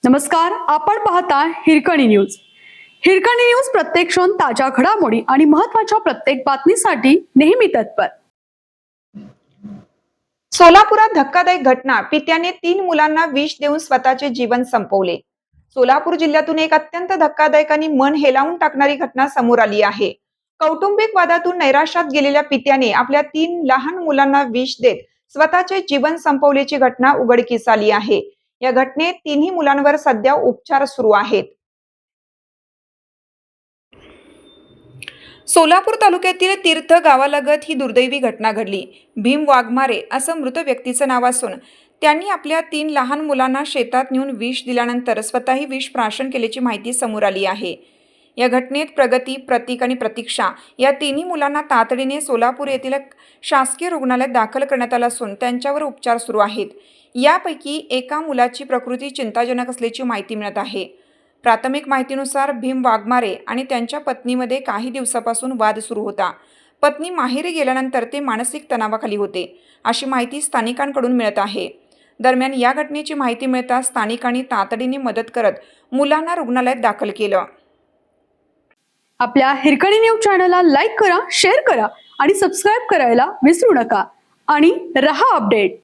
नमस्कार, आपण पाहता हिरकणी न्यूज. हिरकणी न्यूज प्रत्येक क्षण ताज्या घडामोडी आणि महत्त्वाच्या प्रत्येक बातमीसाठी नेहमी तत्पर. सोलापुरात धक्कादायक घटना. पित्याने 3 मुलांना विष देऊन स्वतःचे जीवन संपवले. सोलापूर जिल्ह्यातून एक अत्यंत धक्कादायक आणि मन हेलावून टाकणारी घटना समोर आली आहे. कौटुंबिक वादातून नैराश्यात गेलेल्या पित्याने आपल्या 3 लहान मुलांना विष देत स्वतःचे जीवन संपवल्याची घटना उघडकीस आली आहे. या घटनेत 3ही मुलांवर सध्या उपचार सुरू आहेत. सोलापूर तालुक्यातील तीर्थ गावालगत ही दुर्दैवी घटना घडली. भीम वाघमारे असं मृत व्यक्तीचं नाव असून त्यांनी आपल्या 3 लहान मुलांना शेतात नेऊन विष दिल्यानंतर स्वतःही विष प्राशन केल्याची माहिती समोर आली आहे. या घटनेत प्रगती, प्रतीक आणि प्रतीक्षा या 3ही मुलांना तातडीने सोलापूर येथील शासकीय रुग्णालयात दाखल करण्यात आलं असून त्यांच्यावर उपचार सुरू आहेत. यापैकी एका मुलाची प्रकृती चिंताजनक असल्याची माहिती मिळत आहे. प्राथमिक माहितीनुसार भीम वाघमारे आणि त्यांच्या पत्नीमध्ये काही दिवसापासून वाद सुरू होता. पत्नी माहेरी गेल्यानंतर ते मानसिक तणावाखाली होते, अशी माहिती स्थानिकांकडून मिळत आहे. दरम्यान या घटनेची माहिती मिळताच स्थानिकांनी तातडीने मदत करत मुलांना रुग्णालयात दाखल केलं. आपल्या हिरकणी न्यूज चॅनलला लाईक करा, शेअर करा आणि सबस्क्राईब करायला विसरू नका आणि रहा अपडेट.